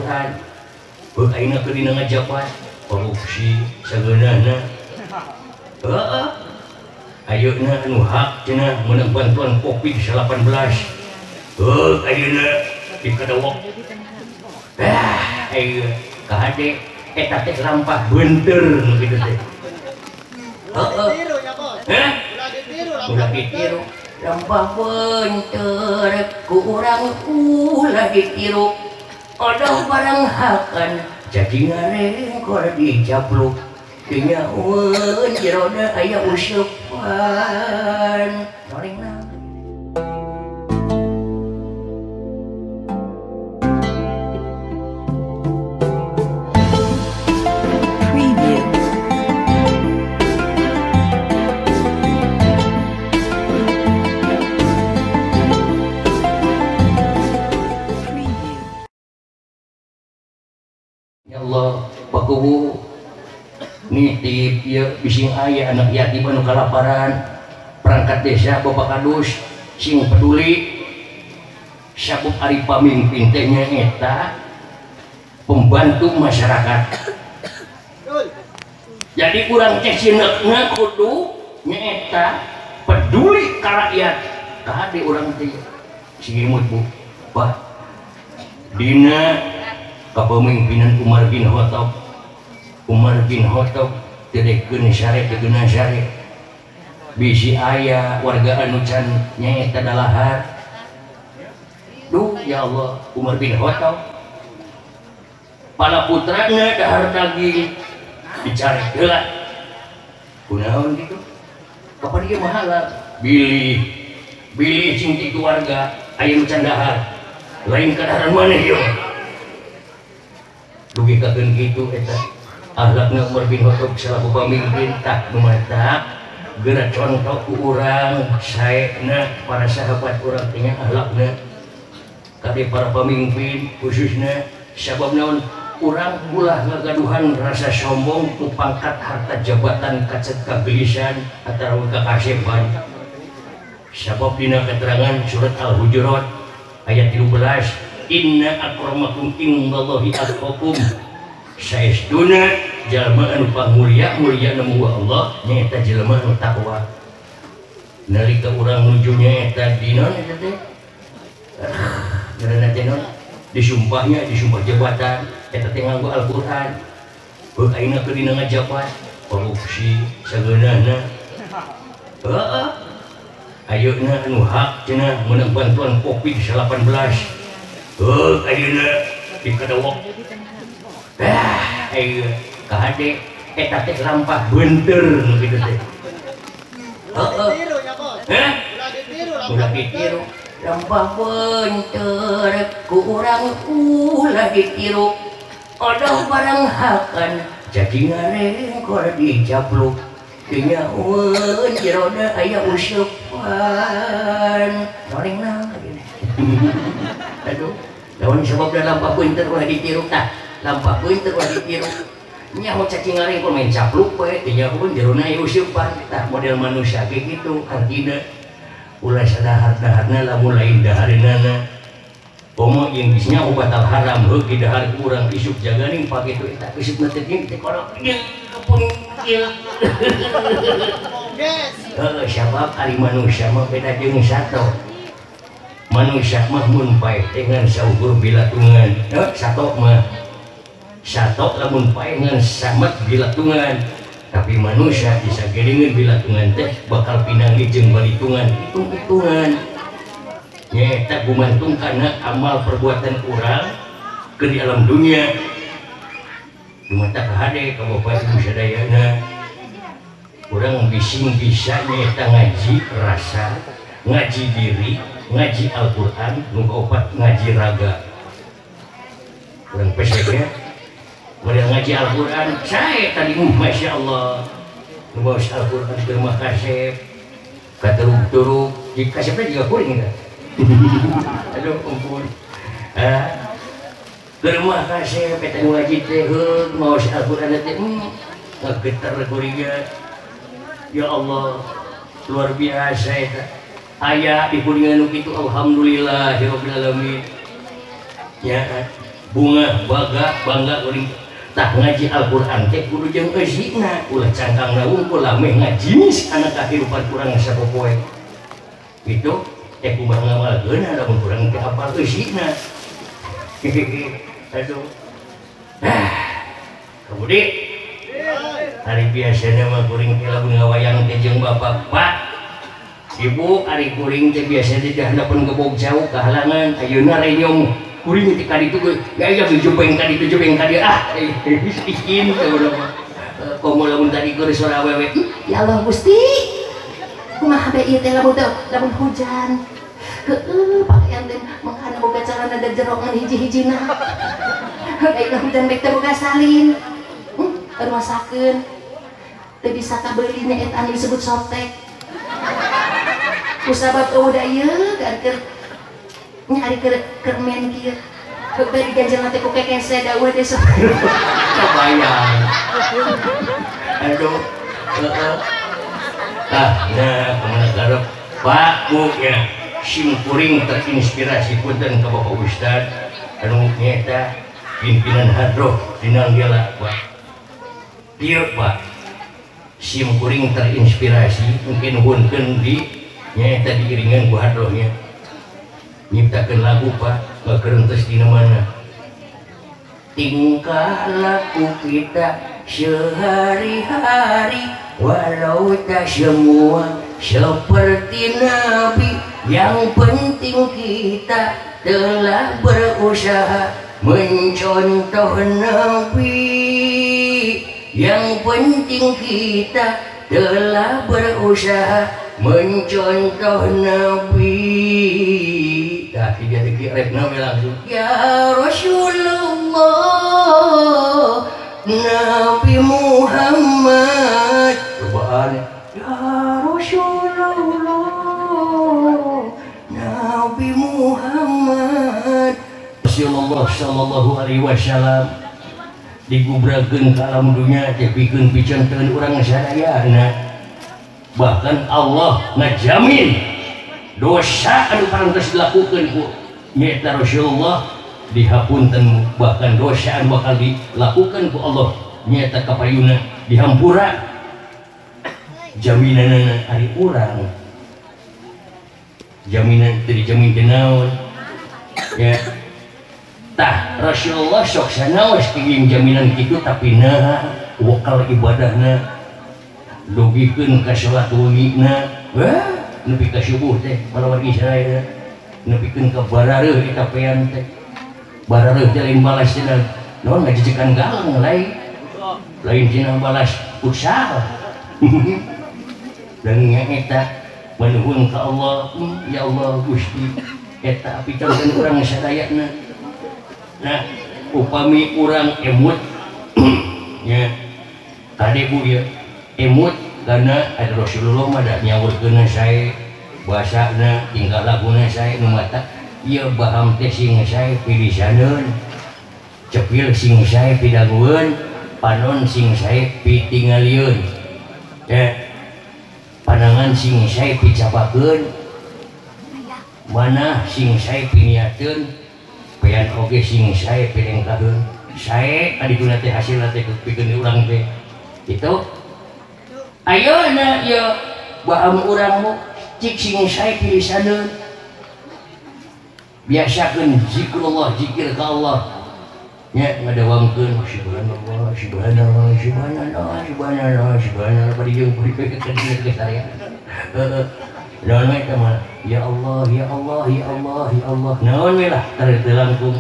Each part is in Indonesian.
Al-Qur'an beuk ayeuna keur dina ngajabat korupsi sageunana heeh ayeuna anu hak cenah meunang bantuan Covid-19 beuk ayeuna dikadawok ayo kahade eta teh lampah beunteur nu kitu teh heeh ulah ditiru lampah beunteur ku urang ulah ditiru odoh barang hakan jadi ngarengkor dijabluk dinyaun jiroda aya usupan norengna Allah bakubu nitip ya bising aya anak yatim anu kalaparan perangkat desa Bapak Kadus sing peduli sabuk ari pamimpin teh nyaeta pembantu masyarakat jadi kurang teh sinekna kudu nyaeta peduli ka rakyat kade urang teh sigimut Bu Pak dina kepemimpinan Umar bin Khattab tedekeun syare tegeuna syare bisi aya warga anu can nyaeta dalahar duh ya Allah Umar bin Khattab pala putrana dahar daging dicari heula kunaon kitu kapan ieu mahala bilih cing ti keluarga aya nu can dahar lain kadaharan maneh ieu dugi kakeun kitu eta akhlakna Umar bin Khattab selaku pamimpin tak mantap geura contoh ku urang saena para sahabat urang teh akhlakna kade para pamimpin khususna sabab naon urang ulah ngagaduhan rasa sombong ku pangkat harta jabatan kacet kagelisan atawa kakasepan sabab dina keterangan surat Al-Hujurat ayat 13 inna akramakum indallahi atqakum saestuna jalma anu pangmulia muliana mu Allah nyaeta jalma anu takwa nalika urang nuju nyaeta dina eta teh ngaranna teh naon disumpahnya disumpah jabatan eta teh nganggo Al-Qur'an beuk ayeuna keur dina ngajabat korupsi sageunana heeh ayeuna anu hak cenah meunang bantuan Covid-19 ayeuna dikadawok ayo kahade eta teh lampah beunteur nu kitu teh heeh ulah ditiru lampah beunteur ku urang ulah ditiru odoh barang hakan jadi ngarengkor dijabluk dinyaun jiroda aya usupan norengna aduh lawan sebab da lampah beunteur ulah ditiru tah lampah beunteur ulah ditiru nyaho cacing ngarengkor main capluk we dinyaun jirona aya usupan tah model manusia ge kitu artina ulah sadahar-daharna lamun lain dahareunana komo yang bisnya batal haram heuh dahar urang isuk jaganing pake itu eta isuk teh teh korok ieu pun ieu heuh sabab ari manusia mah beda jeung sato manusia mah mun paeh dengan saugur bilatungan sato mah sato lamun paeh ngan samet bilatungan tapi manusia bisa gelingeun bilatungan teh bakal pinanggi jeung balitungan hitung-hitungan nyaeta gumantung karena amal perbuatan urang ke di alam dunia dumata kahade ka Bapak Ibu sadayana urang bising bisa nyaeta ngaji rasa ngaji diri ngaji Al-Qur'an nu opat ngaji raga urang pesegnya model ngaji Al-Qur'an saya tadi Masya Allah nu baos Al-Qur'an ke rumah kasep katurug-turug di kasepnya juga kuring kan aduh ampun germah kasih peta wajib teh mau Al-Qur'an teh ngagetar kuringan ya Allah luar biasa eta aya di kuringan kitu alhamdulillahirabbil alamin ya bunga baga bangga kuring tak ngaji Al-Quran teh kudu jeung eusina ulah cangkangna wungkul lameh ngajinis anak kehidupan kurang sapopoe itu teh kumaha ngamalkeun lamun kurang teh hafal eusina aduh kemudian hari biasanya mah kuring kila ngawayang teh jeung bapak pak ibu ari kuring teh biasa teh handapeun gebog jauh ka halangan ayeuna renyong kuring teh ka ditu ya aya jubeng ka ditu jubeng ka dieu ikin teh ulah komo lamun tadi geus suara awewe ya Allah Gusti kumaha bae ieu teh lamun hujan heueuh pakaian teh menghana boga calana da jerongan hiji-hijina baiklah hujan baik teh boga salin ruasakeun teu bisa kabeuli nya eta anu disebut sotek kusabab eueuh da ieu keur nyari keur men kieu bari ganjel teh ku kekese da eueuh teh kebayang aduh nah kemana garap Pak Bu ya sim kuring terinspirasi punten ka Bapak Ustad anu nyata pimpinan hadroh dina geula Pak ieu Pak sim kuring terinspirasi mungkin nuhunkeun di nyata diiringan ku hadrohnya nyiptakeun lagu Pak ngakerentos dina mana tingkah laku kita sehari-hari walau tak semua seperti Nabi yang penting kita telah berusaha mencontoh Nabi yang penting kita telah berusaha mencontoh Nabi tapi jadi kirep Nabi langsung ya Rasulullah Nabi Muhammad perubahan ya Rasulullah Nabi Muhammad Rasulullah sallallahu alaihi wasallam digubrakeun ka alam dunya teh pikeun picanteun urang sadayana bahkan Allah ngajamin dosa anu pantes dilakukeun ku nyaeta Rasulullah dihapunten bahkan dosa anu bakal dilakukan ku Allah nyaeta kapayuna dihampura jaminanna ari urang jaminan teu dijamin teu naon ya tah Rasulullah sok sanaos kieu jaminan kitu tapi nah wakal ibadahna dogikeun ka salat wengina nepi ka subuh teh malawan isya nepikeun ka barareuh eta pean teh barareuh teh lain balas cenah naon ngajejekan galang lain cenah balas usaha dan eta menuhun ka Allah ya Allah Gusti eta pikeun urang sadayana nah upami urang emut nya kade Bu ya emut karena ada Rasulullah mah da nyawurkeun sae bahasana tinggal laguna sae nu mata ieu baham teh sing sae pilisaneun cepil sing sae pidagueun panon sing sae pitingalieun panangan sing sae picapakeun mana sing sae piniateun pean oge sing sae pilengkaheun sae adikuna teh hasilna teh pikeun urang teh itu ayeuna ieu baham urang mu cik sing sae pilisaneun biasakeun zikrullah zikir ka Allah nya ngadawangkeun subhanallah subhanallah subhanallah subhanallah subhanallah bari jeung bari ke saya naon we mah ya Allah ya Allah ya Allah ya Allah naon we lah teu langkung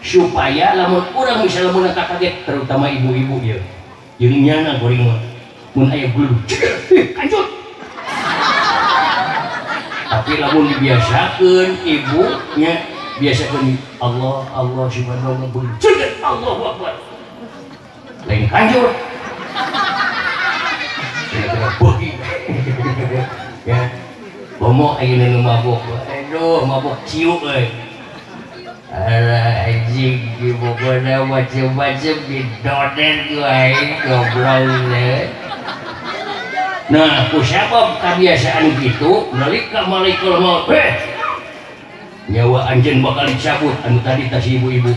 supaya lamun urang bisa lamun kaget terutama ibu-ibu ieu jeung nyana kuring mah mun aya gluduk kancut tapi lamun dibiasakeun ibunya biasakeun Allah Allah subhanallah cegat Allahu akbar lain kancut kira-kira beuki ya bomo ayeuna nu mabok aduh mabok ciuk euy ala anjing di pokona macem-macem didoden ku aing goblok teh. Nah, kusabab kebiasaan gitu, nalika malaikul maut, nyawa anjeun bakal dicabut anu tadi tas ibu-ibu.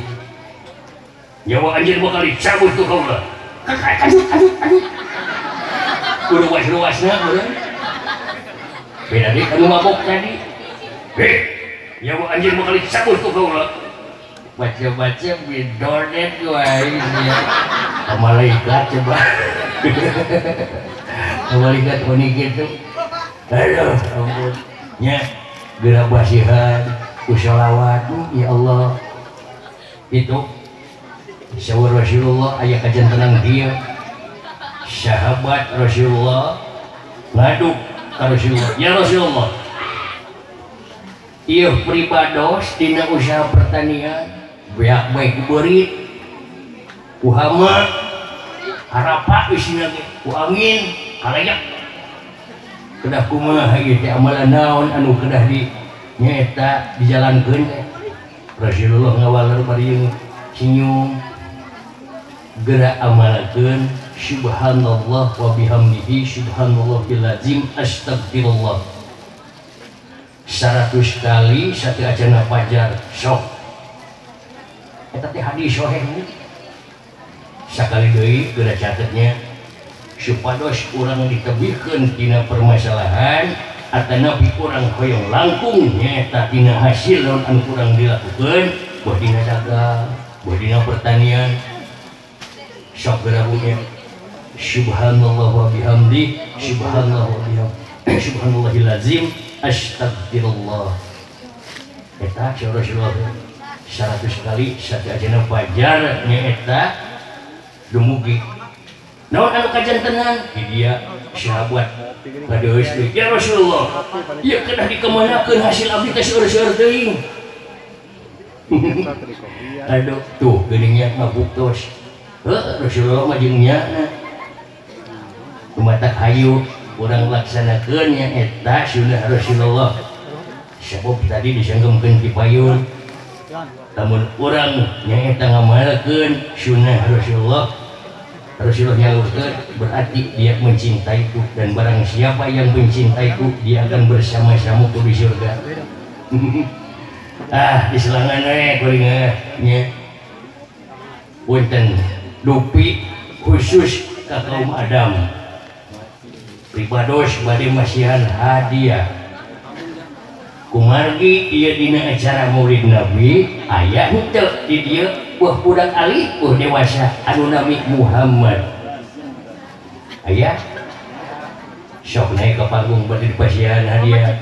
nyawa anjir bakal dicabut tuh kaula. Lanjut. Udah was-wasna urang. Beda deh kamu mabok tadi. Nyawa anjir bakal dicabut tuh kaula. Baca-baca bidonet wae ya. Malaikat coba. Malaikat ini gitu. Aduh, ampun. Nya geura basihan, usholawat ya Allah. Itu sawur Rasulullah aya kajian tenang dia. Sahabat Rasulullah ngaduk ka Rasulullah. Ya Rasulullah. Ieu pribados dina usaha pertanian beak baik beurit ku hama harapa isina ge ku angin kalayak kedah kumaha ieu teh amalan naon anu kedah di nyaeta dijalankeun Rasulullah ngawaler bari senyum geura amalkeun subhanallah wa bihamdihi subhanallahil azim astagfirullah 100 kali satu acana fajar sok eta teh hadis sahih sakali deui geura catetnya supados urang ditebihkeun tina permasalahan atanapi urang hoyong langkung nyaeta tina hasil naon anu urang dilakukeun buat dina dagang buat dina pertanian sok geura bunyi subhanallah wa bihamdi subhanallah wa bihamdi subhanallahil azim astagfirullah eta Rasulullah 100 kali satu ajana fajar nyaeta dumugi naon anu kajian tenang di dia sahabat ngadeus deui ya Rasulullah ieu kedah dikemanakeun hasil abdi teh seueur-seueur teuing aduh tuh geuning nya ngabuktos Rasulullah mah jeung nya kumatak hayu urang laksanakeun nya eta sunah Rasulullah sabab tadi disanggemkeun ti payun namun orang nyaeta ngamalkeun sunnah Rasulullah nyalurkeun berarti dia mencintaiku dan barang siapa yang mencintaiku dia akan bersama-samaku di surga. Di selangan we kuring nya punten dupi khusus ka kaum Adam pribados bade masihan hadiah kumargi ieu dina acara maulid Nabi aya henteu di dieu buah budak alit buah dewasa anu nami Muhammad aya sok naik ke panggung bade dipasihan hadiah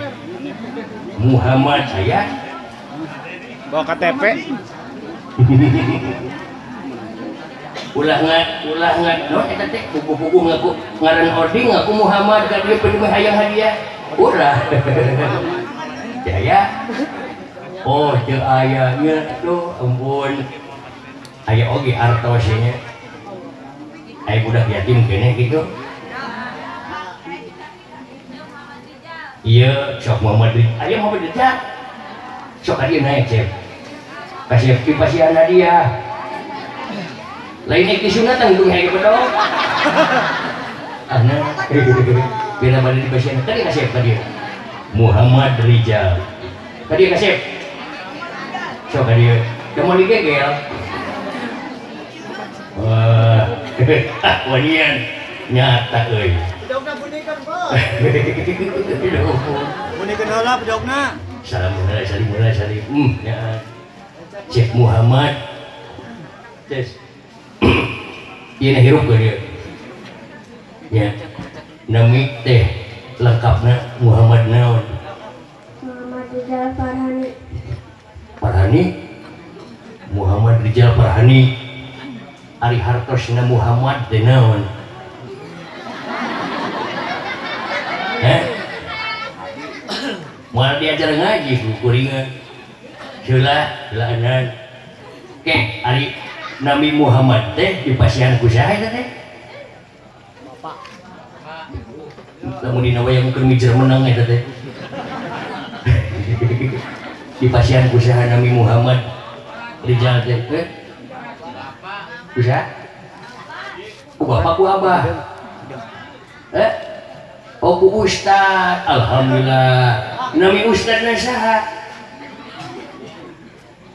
Muhammad aya bawa KTP ulah ngat non eta teh buku-buku ngaku ngaran ording ngaku Muhammad ka dieu penting hayang hadiah urang ya oh teu ayanya tuh ampun aya oge artosnya aya budak yatim kene gitu iya sok Muhammad aya Muhammad Rijal sok adi naik cep kasih kipasihan dia lain iki sunatan dung hayang bedog ana bila bade dipasihan tadi kasih ka dia Muhammad Rijal tadi kasih so tadi mau digegel wanian nyata euy bedogna bunikeun bos bunikeun heula bedogna salam ya Cek Muhammad Ces ieu hirup ke dia ya nami teh lengkapnya Muhammad naon Muhammad Rijal Farhani Muhammad Rijal Farhani ari hartosna Muhammad teh naon moal diajar ngaji ku kuringan heula ke ari nami Muhammad teh dipasihan ku saha eta teh lamun dina wayang keur mijer menang eta teh dipasihan ku saha nami Muhammad Rijal teh ku saha ku bapak ku abah oh ku ustad alhamdulillah nami ustadna saha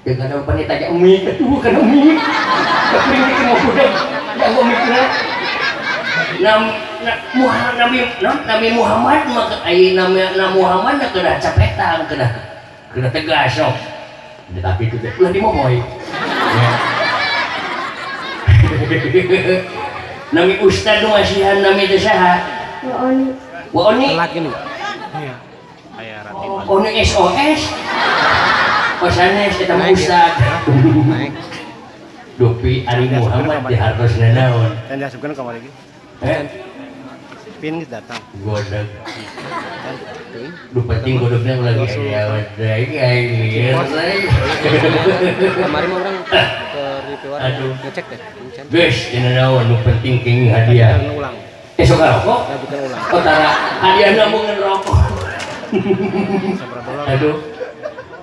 teu kada panita ja emi atuh kana emi Nabi Muhammad mah ai nama Muhammad na kedah capetang kedah tegas sok. Tapi itu teh ulah dimomoy. Nami ustad nu asihan nami teh saha? Wa Oni. Telat gini. Iya. Aya rati. Oni SOS. Sanes eta mah ustad. Naik. Dupi Ari Muhammad di hartosna naon? Dan diasupkeun ka lagi. Pin geus datang. Godog. Duh penting godognya lagi ya Kemarin mah orang ke reviewer ngecek deh. Guys, ini naon nu penting kenging hadiah. Ulang. Esok rokok? Bukan ulang. Oh tara hadiahna mung ngerokok. Aduh.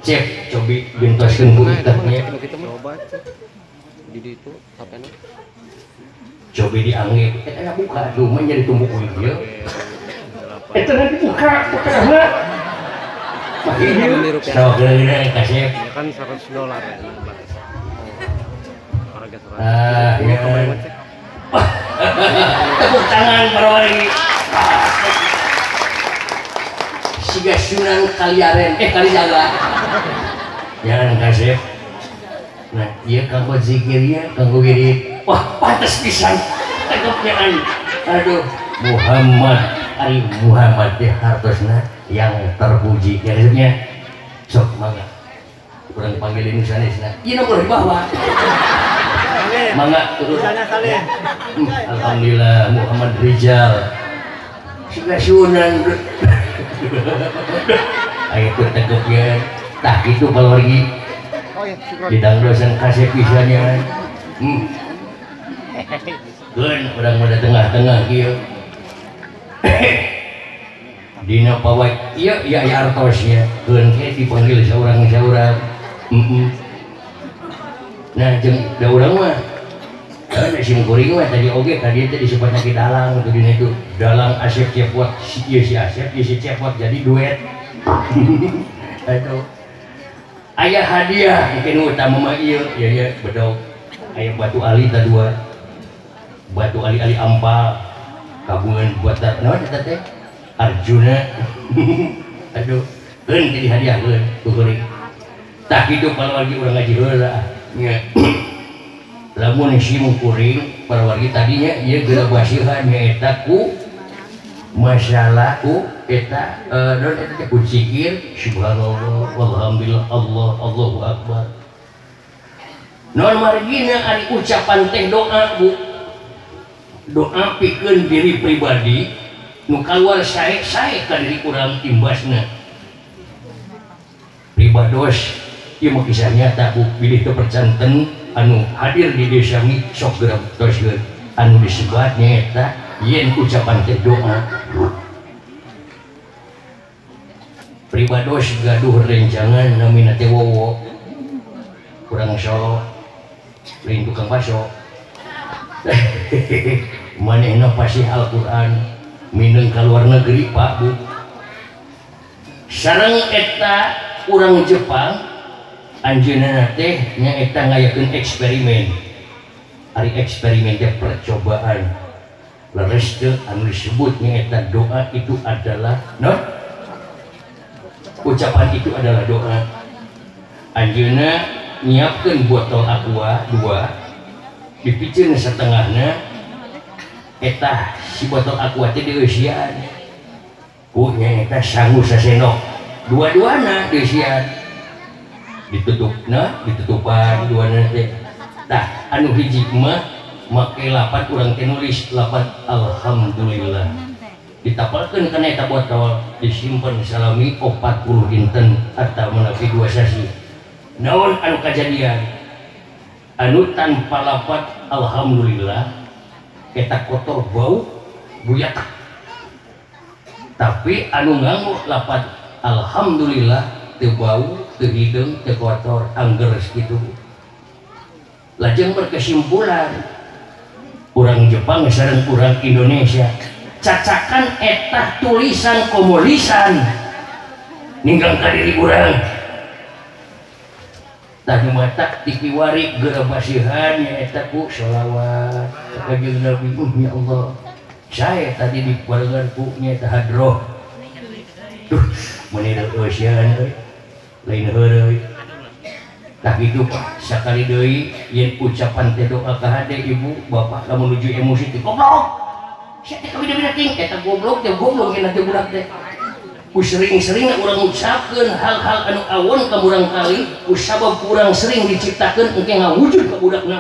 Cek cobi bentoskeun ku itaknya. Coba di itu HP-na. Cobi diangge. Eta buka aduh mah jadi tumbuk ieu. Eta nanti buka na. Sok geuna kasep. Ya kan $100 ya. Harga 100. Ya. Tepuk tangan para wali. Siga Sunan Kaliaren Kalijaga. Jangan kasep. Nah, iya kanggo zikir ya, kanggo wirid. Wah, pantes pisan. Tegepnya aduh, Ari Muhammad di hartosna yang terpuji. Ya resepnya. Sok mangga. Kurang dipanggilin sanesna. Ieu nomor di bawah. Mangga turun. Alhamdulillah Muhammad Rizal. Siga Sunan. Ayo tuh tegepnya. Tah gitu kalau lagi. Didangdosan kasih pisannya. Keun urang mah tengah-tengah kieu. Dina pawai ieu ya artosnya. Keun ge dipanggil saurang-saurang. Nah jeung da urang mah ada simkuring mah tadi oge tadi teh disebutna ki dalang tuh dina itu. Dalang Asep Cepot si ieu si Asep ieu si Cepot jadi duet. Aduh. Ayah hadiah mungkin utama mah ieu ya bedog aya batu ali ta dua batu ali ampal kabungan buat naon eta teh Arjuna. Aduh keun jadi hadiah keun kuring tah kitu palawagi urang ngaji heula nya lamun simung kuring palawagi tadinya ieu geura basihan nyaeta ku masalahku eta non eta teh zikir subhanallah walhamdulillah Allahu akbar. Non margina ari ucapan teh doa Bu. Doa pikeun diri pribadi nu kaluar sae-sae ka diri urang imbasna. Pribados ieu mah kisah nyata Bu, bilih teu percanten anu hadir di desa mi sok geura toskeun anu disebat nyaeta yen ucapan teh doa. Pribados gaduh rencangan namina teh wowo kurang Solo lain tukang baso. Manehna fasih Al-Qur'an mineng ka luar negeri Pak Bu. Sareng eta urang Jepang anjeunna teh nyaeta ngayakeun eksperimen. Ari eksperimen teh percobaan. Leres teu anu disebut nyaeta doa itu adalah ucapan itu adalah doa. Anjeunna nyiapkeun botol aqua 2 dipicieun setengahna eta si botol aqua teh dieusian ku nyaeta sangu sasendok dua-duana dieusian ditutupan duana teh tah anu hiji mah make lapat urang teh nulis lapat alhamdulillah ditapalkeun kana eta botol disimpen salami 40 dinten atau menapi 2 sasi. Naon anu kajadian anu tanpa lapat alhamdulillah eta kotor bau buyatak, tapi anu nganggo lapat alhamdulillah teu bau teu hideung teu kotor anggeus kitu. Lajeng berkesimpulan urang Jepang sareng urang Indonesia cacakan eta tulisan komulisan ninggang ka diri urang tadi mata tikiwari geura basihan nyaeta ku sholawat ka kanjeng Nabi. Ya Allah saya tadi di barengan ku nya teh hadroh duh menireu eueuseun euy lain heureuy tah kitu Pak sakali deui yen ucapan teh doa ka hade ibu bapak lamun menuju emosi teh goblok sia teh kabida-bida ting eta goblok teh goblok cenah teh budak teh ku sering-sering urang ucapkeun hal-hal anu awon ka urang kali ku sabab urang sering diciptakeun engke ngawujud ka budakna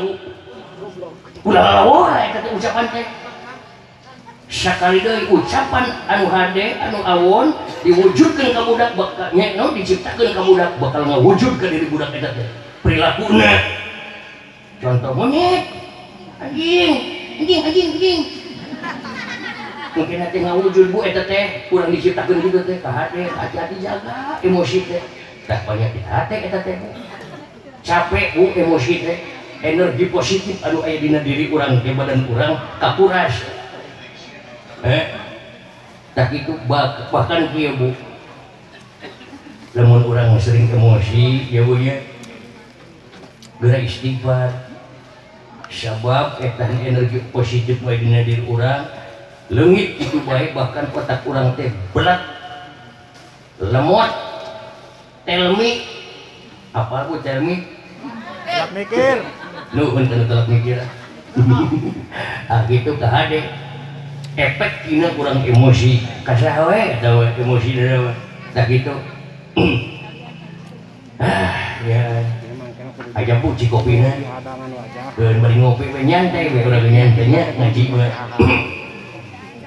ulah wae eta teh ucapan teh sakali deui ucapan anu hade anu awon diwujudkeun ka budak bakal nyekno diciptakeun ka budak bakal ngawujud ka diri budak eta teh perilakuna contoh monyet anjing mungkin nanti ngawujud bu eta teh kurang diciptakeun kitu teh ka hade hati-hati jaga emosi teh tah banyak hati eta teh bu capek bu emosi teh energi positif anu aya dina diri urang ke badan urang kakuras tak itu bahkan kieu bu lamun urang sering emosi ya bu nya geura istighfar sabab eta energi positif bae dina diri urang leungit itu bae bahkan otak urang teh belat lemot telmi apa bu telmi Telak mikir nuhun kana telak mikir gitu ka hade efek dina kurang emosi kasaha we eta emosi dina tah kitu ya aja bu cikopina keun bari ngopi we nyantai we urang nyantai nya ngaji we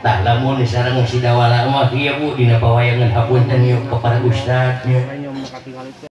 tah lamun sareng si dawala mah ieu bu dina pawayangan hapunten yeuh ka para ustadnya